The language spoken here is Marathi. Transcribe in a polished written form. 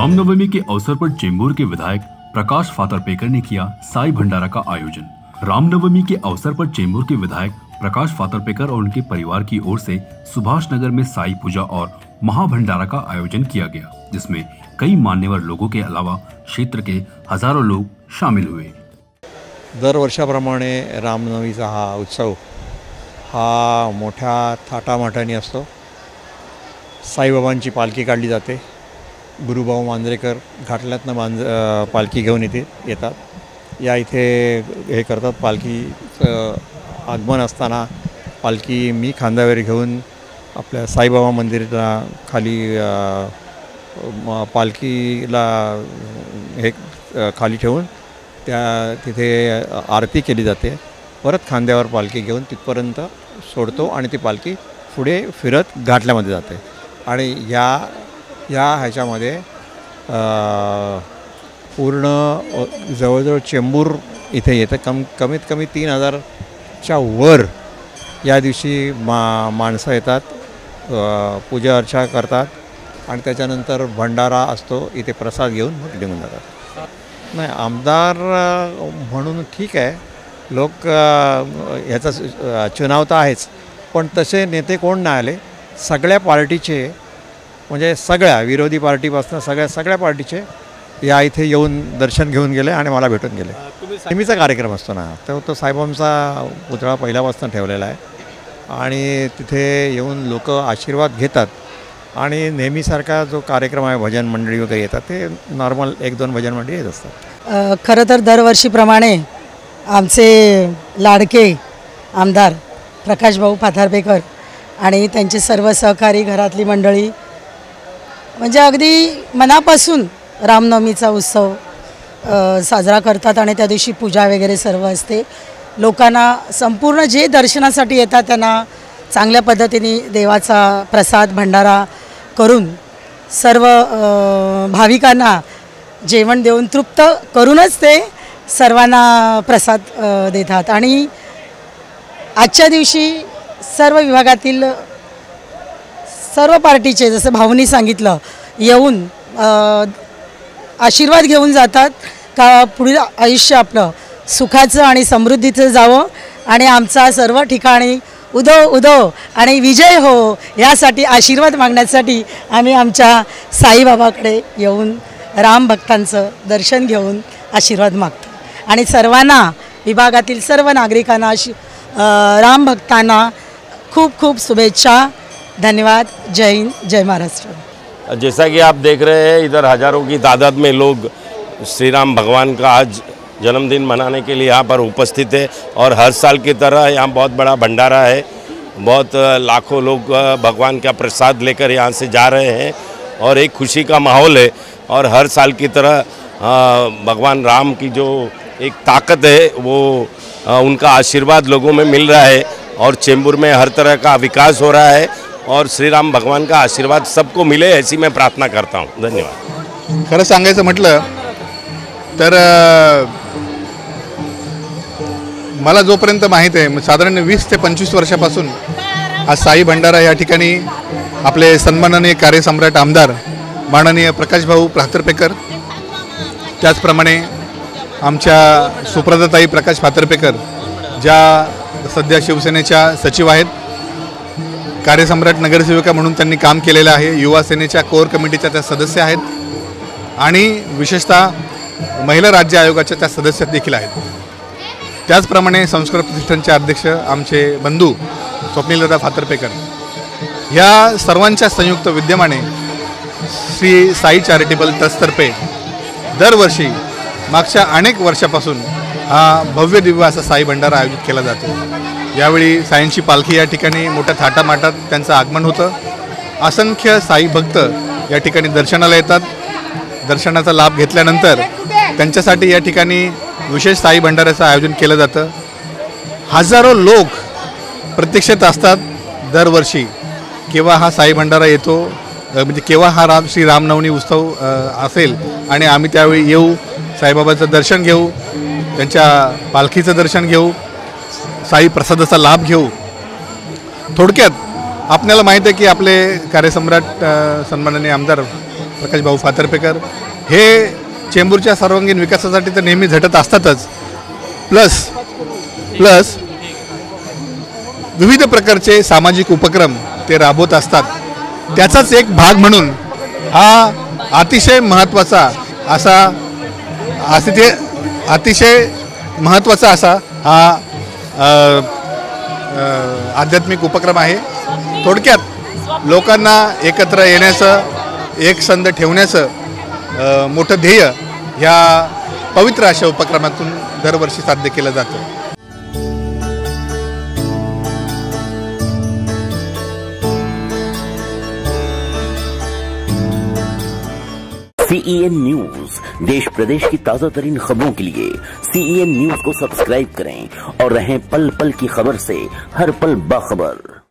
रामनवमी के अवसर पर चेंबूर के विधायक प्रकाश फातर्पेकर ने किया साई भंडारा का आयोजन। रामनवमी के अवसर पर चेंबूर के विधायक प्रकाश फातर्पेकर और उनके परिवार की ओर से सुभाष नगर में साई पूजा और महाभंडारा का आयोजन किया गया, जिसमें कई मान्यवर लोगों के अलावा क्षेत्र के हजारों लोग शामिल हुए। दरवर्षाप्रमाणे रामनवमीचा हा उत्सव हा मोठ्या थाटामाटाने असतो। साईबाबांची पालखी काढली जाते। गुरुभाऊ मांजरेकर घाटल्यातनं पालखी घेऊन येतात। या इथे हे करतात। पालखीचं आगमन असताना पालखी मी खांद्यावर घेऊन आपल्या साईबाबा मंदिराला खाली पालखीला हे खाली ठेवून तिथे आरती केली जाते। परत खांद्यावर पालखी घेऊन तिथपर्यंत सोडतो आणि ती पालखी पुढे फिरत घाटल्यामध्ये जाते। आणि या ह्याच्यामध्ये पूर्ण जवळजवळ चेंबूर इथे येतं। कमीत कमी 3000च्या वर या दिवशी माणसं येतात, पूजा अर्चा करतात आणि त्याच्यानंतर भंडारा असतो। इथे प्रसाद घेऊन मग निघून जातात। नाही, आमदार म्हणून ठीक आहे, लोक ह्याचा चुनाव तर आहेच, पण तसे नेते कोण नाही आले। सगळ्या पार्टीचे म्हणजे सगळ्या विरोधी पार्टीपासून सगळ्या पार्टीचे या इथे येऊन दर्शन घेऊन गेले आणि मला भेटून गेले। नेहमीचा कार्यक्रम असतो ना, तो साईबाबांचा पुतळा पहिल्यापासून ठेवलेला आहे आणि तिथे येऊन लोक आशीर्वाद घेतात। आणि नेहमीसारखा जो कार्यक्रम आहे, भजन मंडळी वगैरे येतात, ते नॉर्मल 1-2 भजन मंडळी येत असतात। खरं तर दरवर्षीप्रमाणे आमचे लाडके आमदार प्रकाशभाऊ फातर्पेकर आणि त्यांचे सर्व सहकारी घरातली मंडळी म्हणजे अगदी मनापासून रामनवमीचा उत्सव साजरा करतात आणि त्या दिवशी पूजा वगैरे सर्व असते। लोकांना संपूर्ण जे दर्शनासाठी येतात त्यांना चांगल्या पद्धतीने देवाचा प्रसाद भंडारा करून सर्व भाविकांना जेवण देऊन तृप्त करूनच ते सर्वांना प्रसाद देतात। आणि आजच्या दिवशी सर्व विभागातील सर्व पार्टीचे, जसं भाऊनी सांगितलं, येऊन आशीर्वाद घेऊन जातात का पुढील आयुष्य आपलं सुखाचं आणि समृद्धीचं जावं आणि आमचा सर्व ठिकाणी उदो उदो आणि विजय हो यासाठी आशीर्वाद मागण्यासाठी आम्ही आमच्या साईबाबाकडे येऊन राम भक्तांचं दर्शन घेऊन आशीर्वाद मागतो। आणि सर्वांना, विभागातील सर्व नागरिकांना, राम भक्तांना खूब खूब शुभेच्छा। धन्यवाद। जय हिंद, जय महाराष्ट्र। जैसा कि आप देख रहे हैं, इधर हजारों की तादाद में लोग श्री राम भगवान का आज जन्मदिन मनाने के लिए यहाँ पर उपस्थित है। और हर साल की तरह यहाँ बहुत बड़ा भंडारा है। बहुत लाखों लोग भगवान का प्रसाद लेकर यहाँ से जा रहे हैं और एक खुशी का माहौल है। और हर साल की तरह भगवान राम की जो एक ताकत है, वो उनका आशीर्वाद लोगों में मिल रहा है और चेंबूर में हर तरह का विकास हो रहा है और श्री राम भगवान का आशीर्वाद सबको मिले, ऐसी मैं प्रार्थना करता हूँ। धन्यवाद। खरं सांगायचं म्हटलं तर मला जोपर्यंत माहीत आहे, साधारण 20 ते 25 वर्षापासून हा साई भंडारा या ठिकाणी आपले सन्माननीय कार्यसम्राट आमदार माननीय प्रकाशभाऊ फातर्पेकर, त्याचप्रमाणे आमच्या सुप्रदाताई प्रकाश फातर्पेकर, ज्या सध्या शिवसेनेच्या सचिव आहेत, कार्यसम्राट नगरसेविका म्हणून त्यांनी काम केलेलं आहे, युवा सेनेच्या कोर कमिटीच्या त्या सदस्य आहेत आणि विशेषतः महिला राज्य आयोगाच्या त्या सदस्य देखील आहेत। त्याचप्रमाणे संस्कृत प्रतिष्ठानचे अध्यक्ष आमचे बंधू स्वप्नीलदादा फातर्पेकर, ह्या सर्वांच्या संयुक्त विद्यमाने श्री साई चॅरिटेबल ट्रस्टतर्फे दरवर्षी मागच्या अनेक वर्षापासून हा भव्य दिव्य असा साई भंडारा आयोजित केला जातो। यावेळी साईंची पालखी या ठिकाणी मोठ्या थाटामाटात त्यांचं आगमन होतं। असंख्य साई भक्त या ठिकाणी दर्शनाला येतात। दर्शनाचा लाभ घेतल्यानंतर त्यांच्यासाठी या ठिकाणी विशेष साई भंडाऱ्याचं आयोजन केलं जातं। हजारो लोक प्रतीक्षेत असतात दरवर्षी केव्हा हा साई भंडारा येतो, म्हणजे केव्हा हा श्री रामनवमी उत्सव असेल आणि आम्ही त्यावेळी येऊ, साईबाबाचं दर्शन घेऊ, त्यांच्या पालखीचं दर्शन घेऊ, साई प्रसादाचा लाभ घेऊ। थोडक्यात आपल्याला माहीत आहे की आपले कार्यसम्राट सन्माननीय आमदार प्रकाशभाऊ फातर्पेकर हे चेंबूरच्या सर्वांगीण विकासासाठी तर नेहमी झटत असतातच, प्लस विविध प्रकारचे सामाजिक उपक्रम ते राबवत असतात. त्याचाच एक भाग म्हणून हा अतिशय महत्त्वाचा असा हा आध्यात्मिक उपक्रम आहे. थोडक्यात लोकांना एकत्र येण्याचं, एकसंध ठेवण्याचं मोठं ध्येय ह्या पवित्र अशा उपक्रमातून दरवर्षी साध्य केलं जातं. CEN न्यूज, देश प्रदेश की ताजा तरीन खबरों के लिए CEN न्यूज को सब्सक्राइब करें और रहें पल पल की खबर से हर पल बाखबर.